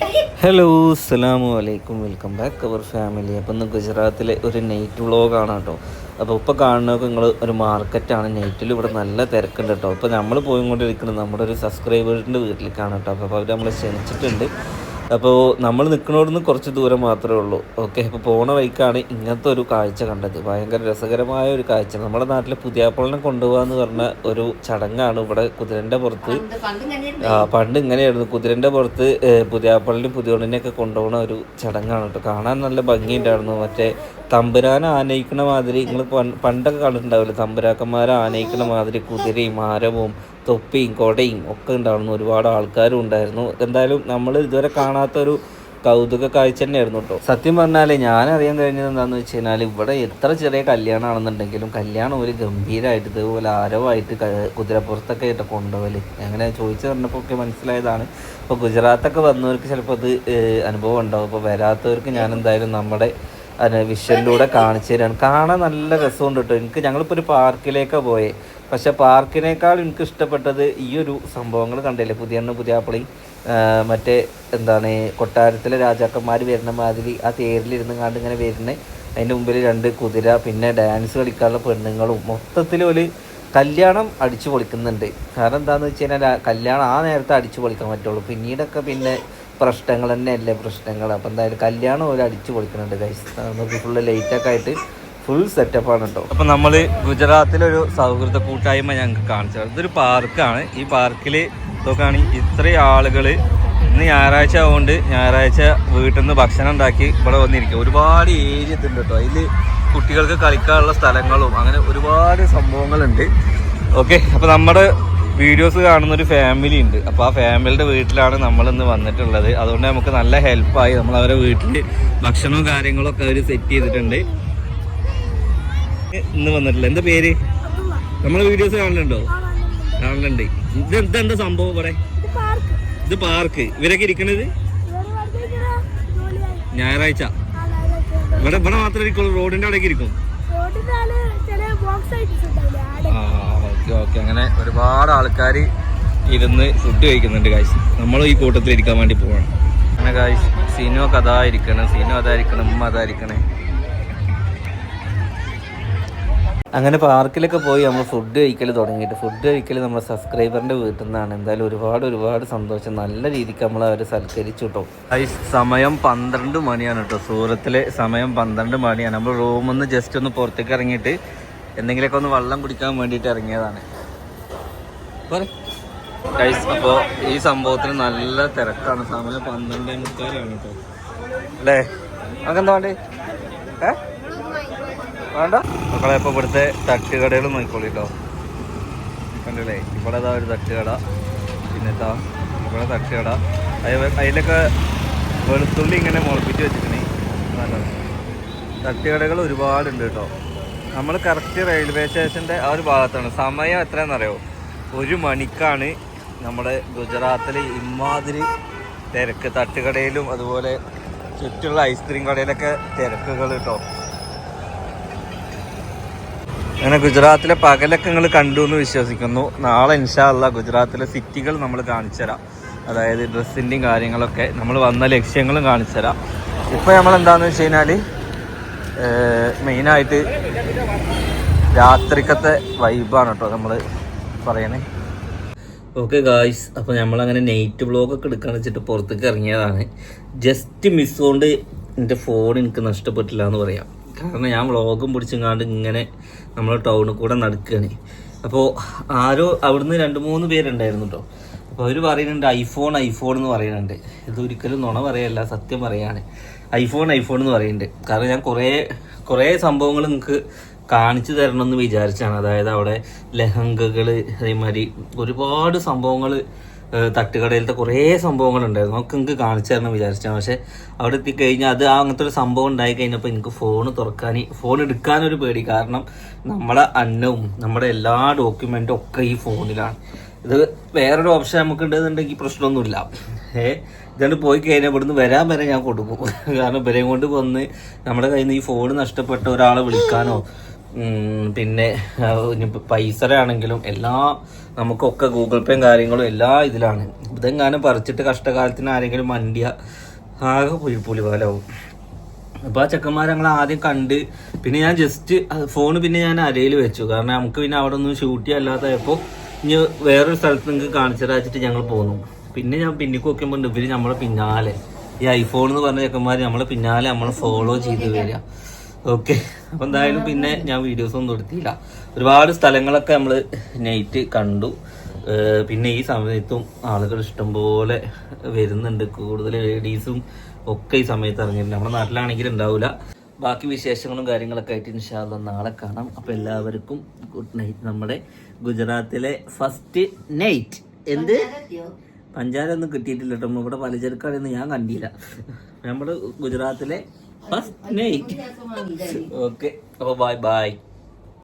Hello അസ്സലാമു അലൈക്കും, welcome back അവർ family. അപ്പം ഇന്ന് ഗുജറാത്തിലെ ഒരു നൈറ്റ് വ്ളോഗാണ് കേട്ടോ. അപ്പോൾ ഇപ്പോൾ കാണുന്നത് നിങ്ങൾ ഒരു മാർക്കറ്റാണ്. നൈറ്റിൽ ഇവിടെ നല്ല തിരക്കുണ്ട് കേട്ടോ. ഇപ്പോൾ നമ്മൾ പോയിക്കൊണ്ടിരിക്കുന്നത് നമ്മുടെ ഒരു സബ്സ്ക്രൈബേഴ്സിൻ്റെ വീട്ടിലേക്കാണ് കേട്ടോ. അപ്പോൾ അവർ നമ്മളെ ക്ഷണിച്ചിട്ടുണ്ട്. അപ്പോൾ നമ്മൾ നിൽക്കുന്നോടന്ന് കുറച്ച് ദൂരം മാത്രമേ ഉള്ളൂ. ഓക്കെ, അപ്പോൾ പോണ വഴിക്കാണ് ഇങ്ങനത്തെ ഒരു കാഴ്ച കണ്ടത്. ഭയങ്കര രസകരമായ ഒരു കാഴ്ച. നമ്മുടെ നാട്ടിൽ പുതിയാപ്പളിനെ കൊണ്ടുപോകുക എന്ന് പറഞ്ഞ ഒരു ചടങ്ങാണ് ഇവിടെ കുതിരൻ്റെ പുറത്ത്. പണ്ട് ഇങ്ങനെയായിരുന്നു, കുതിരൻ്റെ പുറത്ത് പുതിയാപ്പളിനും പുതിയോണിനെയൊക്കെ കൊണ്ടുപോകുന്ന ഒരു ചടങ്ങാണ് കേട്ടോ. കാണാൻ നല്ല ഭംഗിയുണ്ടായിരുന്നു. മറ്റേ തമ്പുരാനെ ആനയിക്കണ മാതിരി നിങ്ങൾ പണ്ടൊക്കെ കണ്ടിട്ടുണ്ടാവില്ലേ, തമ്പുരാക്കന്മാരെ ആനയിക്കണ മാതിരി കുതിരയും ആരവും തൊപ്പിയും കൊടയും ഒക്കെ ഉണ്ടായിരുന്നു. ഒരുപാട് ആൾക്കാരും ഉണ്ടായിരുന്നു. എന്തായാലും നമ്മൾ ഇതുവരെ കാണാത്തൊരു കൗതുക കാഴ്ച തന്നെയായിരുന്നു കേട്ടോ. സത്യം പറഞ്ഞാൽ ഞാനറിയാൻ കഴിഞ്ഞത് എന്താണെന്ന് വെച്ച് കഴിഞ്ഞാൽ ഇവിടെ എത്ര ചെറിയ കല്യാണമാണെന്നുണ്ടെങ്കിലും കല്യാണം ഒരു ഗംഭീരമായിട്ട് ഇതുപോലെ ആരവായിട്ട് കുതിരപ്പുറത്തൊക്കെ ആയിട്ട് കൊണ്ടുപോകല്. അങ്ങനെ ചോദിച്ചു പറഞ്ഞപ്പോൾ ഒക്കെ മനസ്സിലായതാണ്. ഇപ്പോൾ ഗുജറാത്തൊക്കെ വന്നവർക്ക് ചിലപ്പോൾ അത് അനുഭവം ഉണ്ടാവും. അപ്പോൾ വരാത്തവർക്ക് ഞാൻ എന്തായാലും നമ്മുടെ വിഷ്വലിലൂടെ കാണിച്ചു തരാണ്. കാണാൻ നല്ല രസമുണ്ട് കേട്ടോ. ഞങ്ങളിപ്പോൾ ഒരു പാർക്കിലേക്കാണ് പോയത്. പക്ഷേ പാർക്കിനേക്കാൾ എനിക്ക് ഇഷ്ടപ്പെട്ടത് ഈ ഒരു സംഭവങ്ങൾ കണ്ടില്ലേ, പുതിയാപ്പിളി മറ്റേ എന്താണ് കൊട്ടാരത്തിലെ രാജാക്കന്മാർ വരുന്ന മാതിരി ആ തേരിലിരുന്ന് കണ്ട് ഇങ്ങനെ വരുന്നത്. അതിൻ്റെ മുമ്പിൽ 2 കുതിര, പിന്നെ ഡാൻസ് കളിക്കാനുള്ള പെണ്ണുങ്ങളും, മൊത്തത്തിൽ ഒരു കല്യാണം അടിച്ചു പൊളിക്കുന്നുണ്ട്. കാരണം എന്താണെന്ന് വെച്ച് കഴിഞ്ഞാൽ കല്യാണം ആ നേരത്തെ അടിച്ചു പൊളിക്കാൻ പറ്റുള്ളൂ. പിന്നീടൊക്കെ പിന്നെ പ്രശ്നങ്ങൾ തന്നെയല്ലേ പ്രശ്നങ്ങൾ. അപ്പോൾ എന്തായാലും കല്യാണം ഒരു അടിച്ചു പൊളിക്കുന്നുണ്ട് ഗൈസ്. നമുക്ക് ഫുള്ള് ലൈറ്റൊക്കെ ആയിട്ട് ഫുൾ സെറ്റപ്പാണ് കേട്ടോ. അപ്പോൾ നമ്മൾ ഗുജറാത്തിലൊരു സൗഹൃദ കൂട്ടായ്മ ഞങ്ങൾക്ക് കാണിച്ചത്. ഇതൊരു പാർക്കാണ്. ഈ പാർക്കിൽ നോക്കുകയാണെങ്കിൽ ഇത്രയും ആളുകൾ ഇന്ന് ഞായറാഴ്ച ആവുകൊണ്ട് ഞായറാഴ്ച വീട്ടിൽ നിന്ന് ഭക്ഷണം ഉണ്ടാക്കി ഇവിടെ വന്നിരിക്കും. ഒരുപാട് ഏരിയ ഉണ്ട് കേട്ടോ. അതിൽ കുട്ടികൾക്ക് കളിക്കാനുള്ള സ്ഥലങ്ങളും അങ്ങനെ ഒരുപാട് സംഭവങ്ങളുണ്ട്. ഓക്കെ, അപ്പോൾ നമ്മുടെ വീഡിയോസ് കാണുന്നൊരു ഫാമിലി ഉണ്ട്. അപ്പോൾ ആ ഫാമിലിയുടെ വീട്ടിലാണ് നമ്മളിന്ന് വന്നിട്ടുള്ളത്. അതുകൊണ്ട് നമുക്ക് നല്ല ഹെൽപ്പായി. നമ്മൾ അവരെ വീട്ടിൽ ഭക്ഷണവും കാര്യങ്ങളൊക്കെ അവർ സെറ്റ് ചെയ്തിട്ടുണ്ട്. ഇന്ന് വന്നിട്ടില്ല. എന്താ പേര്? നമ്മളെ വീഡിയോസ് കാണലുണ്ടോ? കാണലുണ്ട്. ഇതെന്താ സംഭവം ഇവിടെ? ഇത് പാർക്ക്. ഇവരൊക്കെ ഇരിക്കണത് ഞായറാഴ്ച ഇവിടെ മാത്രമേ ഇരിക്കുള്ളൂ. റോഡിന്റെ അവിടേക്ക് ഇരിക്കും. ഓക്കെ. അങ്ങനെ ഒരുപാട് ആൾക്കാർ ഇരുന്ന് ഫുഡ് കഴിക്കുന്നുണ്ട് കാശ്. നമ്മളും ഈ കൂട്ടത്തിൽ ഇരിക്കാൻ വേണ്ടി പോവാണ്. അങ്ങനെ കാശ് സീനു ഒക്കെ അതായിരിക്കണം, ഉമ്മ അതായിരിക്കണേ. അങ്ങനെ പാർക്കിലൊക്കെ പോയി നമ്മൾ ഫുഡ് കഴിക്കൽ തുടങ്ങിയിട്ട്. ഫുഡ് കഴിക്കൽ നമ്മുടെ സബ്സ്ക്രൈബറിൻ്റെ വീട്ടിൽ നിന്നാണ്. എന്തായാലും ഒരുപാട് സന്തോഷം. നല്ല രീതിക്ക് നമ്മൾ അവരെ സൽക്കരിച്ചു കേട്ടോ. സമയം 12 മണിയാണ് കേട്ടോ. സൂറത്തിലെ സമയം 12 മണിയാണ്. നമ്മൾ റൂമിൽ നിന്ന് ജസ്റ്റ് ഒന്ന് പുറത്തേക്ക് ഇറങ്ങിയിട്ട് എന്തെങ്കിലുമൊക്കെ ഒന്ന് വെള്ളം കുടിക്കാൻ വേണ്ടിയിട്ട് ഇറങ്ങിയതാണ്. അപ്പോൾ ഈ സംഭവത്തിന് നല്ല തിരക്കാണ്. സമയം 12:30 കേട്ടോ. അല്ലേ? നമുക്കെന്താ വേണ്ടേ? വേണ്ട മക്കളെ. ഇപ്പോൾ ഇവിടുത്തെ തട്ടുകടകൾ നോക്കിക്കോളൂ കേട്ടോ. കണ്ടില്ലേ, ഇവിടെ അതാ ഒരു തട്ടുകട, പിന്നെ ഇവിടെ തട്ടുകട. അതിലൊക്കെ വെളുത്തുള്ളി ഇങ്ങനെ മുളപ്പിച്ച് വെച്ചിട്ടുണ്ട്. നല്ലത് തട്ടുകടകൾ ഒരുപാടുണ്ട് കേട്ടോ. നമ്മൾ കറക്റ്റ് റെയിൽവേ സ്റ്റേഷൻ്റെ ആ ഒരു ഭാഗത്താണ്. സമയം എത്രയാണെന്നറിയോ? 1 മണിക്കാണ് നമ്മുടെ ഗുജറാത്തിൽ ഇമാതിരി തിരക്ക്. തട്ടുകടയിലും അതുപോലെ ചുറ്റുള്ള ഐസ്ക്രീം കടയിലൊക്കെ തിരക്കുകൾ കേട്ടോ. അങ്ങനെ ഗുജറാത്തിലെ പകലൊക്കെ നിങ്ങൾ കണ്ടു എന്ന് വിശ്വസിക്കുന്നു. നാളെ ഇൻഷാ അല്ലാഹ് ഗുജറാത്തിലെ സിറ്റികൾ നമ്മൾ കാണിച്ചു തരാം. അതായത് ഡ്രസ്സിൻ്റെയും കാര്യങ്ങളൊക്കെ നമ്മൾ വന്ന ലക്ഷ്യങ്ങളും കാണിച്ചു തരാം. ഇപ്പോൾ നമ്മളെന്താണെന്ന് വെച്ച് കഴിഞ്ഞാൽ മെയിനായിട്ട് രാത്രിക്കത്തെ വൈബാണ് കേട്ടോ നമ്മൾ പറയണേ. ഓക്കെ ഗായ്സ്, അപ്പോൾ നമ്മളങ്ങനെ നൈറ്റ് വ്ളോഗൊക്കെ എടുക്കാൻ വെച്ചിട്ട് പുറത്തേക്ക് ഇറങ്ങിയതാണ്. ജസ്റ്റ് മിസ് കൊണ്ട് എൻ്റെ ഫോൺ എനിക്ക് നഷ്ടപ്പെട്ടില്ല എന്ന് പറയാം. കാരണം ഞാൻ വ്ളോഗും പിടിച്ചെങ്ങാണ്ട് ഇങ്ങനെ നമ്മൾ ടൗണിൽ കൂടെ നടക്കുകയാണ്. അപ്പോൾ ആരോ അവിടുന്ന് 2-3 പേരുണ്ടായിരുന്നു കേട്ടോ. അപ്പോൾ അവർ പറയുന്നുണ്ട് ഐഫോൺ എന്ന് പറയുന്നുണ്ട്. ഇതൊരിക്കലും നുണ പറയല്ല, സത്യം പറയാണ്. ഐഫോൺ എന്ന് പറയുന്നുണ്ട്. കാരണം ഞാൻ കുറേ സംഭവങ്ങൾ നിങ്ങൾക്ക് കാണിച്ചു തരണമെന്ന് വിചാരിച്ചാണ്. അതായത് അവിടെ ലഹങ്കകൾ, അതേമാതിരി ഒരുപാട് സംഭവങ്ങൾ, തട്ടുകടയിലത്തെ കുറേ സംഭവങ്ങളുണ്ടായിരുന്നു. നമുക്ക് നിങ്ങൾക്ക് കാണിച്ചു തരണം വിചാരിച്ചാണ്. പക്ഷേ അവിടെ എത്തിക്കഴിഞ്ഞാൽ അത് അങ്ങനത്തെ ഒരു സംഭവം ഉണ്ടായി കഴിഞ്ഞപ്പോൾ എനിക്ക് ഫോൺ എടുക്കാനൊരു പേടി. കാരണം നമ്മളെ അന്നവും നമ്മുടെ എല്ലാ ഡോക്യുമെൻറ്റും ഒക്കെ ഈ ഫോണിലാണ്. ഇത് വേറൊരു ഓപ്ഷൻ നമുക്ക് ഉണ്ടെന്നുണ്ടെങ്കിൽ പ്രശ്നമൊന്നുമില്ല. ഇതുകൊണ്ട് പോയി കഴിഞ്ഞാൽ ഇവിടുന്ന് വരാൻ വരെ ഞാൻ കൊടുക്കും. കാരണം ഇവരെയും കൊണ്ട് വന്ന് നമ്മുടെ കയ്യിൽ നിന്ന് ഈ ഫോൺ നഷ്ടപ്പെട്ട ഒരാളെ വിളിക്കാനോ പിന്നെ ഇനിയിപ്പോൾ പൈസ ആണെങ്കിലും എല്ലാം നമുക്കൊക്കെ ഗൂഗിൾ പേയും കാര്യങ്ങളും എല്ലാ ഇതിലാണ്. ഇതെങ്ങാനും പറിച്ചിട്ട് കഷ്ടകാലത്തിന് ആരെങ്കിലും വണ്ടിയ ആകെ പുലിപാലാവും. അപ്പോൾ ആ ചെക്കന്മാരെ ഞങ്ങൾ ആദ്യം കണ്ട് പിന്നെ ഞാൻ ജസ്റ്റ് ഫോൺ പിന്നെ ഞാൻ അരയിൽ വെച്ചു. കാരണം നമുക്ക് പിന്നെ അവിടെ ഒന്നും ഷൂട്ട് ചെയ്യാല്ലാത്തപ്പോൾ ഇനി വേറൊരു സ്ഥലത്ത് നിങ്ങൾക്ക് കാണിച്ചതാച്ചിട്ട് ഞങ്ങൾ പോന്നു. പിന്നെ ഞാൻ പിന്നിക്ക് നോക്കുമ്പോൾ ഇവർ നമ്മളെ പിന്നാലെ ഈ ഐഫോൺ എന്ന് പറഞ്ഞ ചെക്കന്മാർ നമ്മളെ പിന്നാലെ നമ്മളെ ഫോളോ ചെയ്ത് വരിക. ഓക്കെ, അപ്പം എന്തായാലും പിന്നെ ഞാൻ വീഡിയോസ് ഒന്നും എടുത്തില്ല. ഒരുപാട് സ്ഥലങ്ങളൊക്കെ നമ്മൾ നൈറ്റ് കണ്ടു. പിന്നെ ഈ സമയത്തും ആളുകൾ ഇഷ്ടംപോലെ വരുന്നുണ്ട്. കൂടുതൽ ലേഡീസും ഒക്കെ ഈ സമയത്ത് ഇറങ്ങിയിട്ടുണ്ട്. നമ്മുടെ നാട്ടിലാണെങ്കിൽ ഉണ്ടാവില്ല. ബാക്കി വിശേഷങ്ങളും കാര്യങ്ങളൊക്കെ ആയിട്ട് ഇൻഷാ അല്ലാഹ് നാളെ കാണാം. അപ്പോൾ എല്ലാവർക്കും ഗുഡ് നൈറ്റ്. നമ്മുടെ ഗുജറാത്തിലെ ഫസ്റ്റ് നൈറ്റ്. എന്ത് പഞ്ചാര ഒന്നും കിട്ടിയിട്ടില്ല കേട്ടോ. ഇവിടെ പലചരക്കാരൊന്നും ഞാൻ കണ്ടില്ല. നമ്മുടെ ഗുജറാത്തിലെ ഫസ്റ്റ് നൈറ്റ്. ഓക്കെ, അപ്പോൾ ബൈ ബൈ.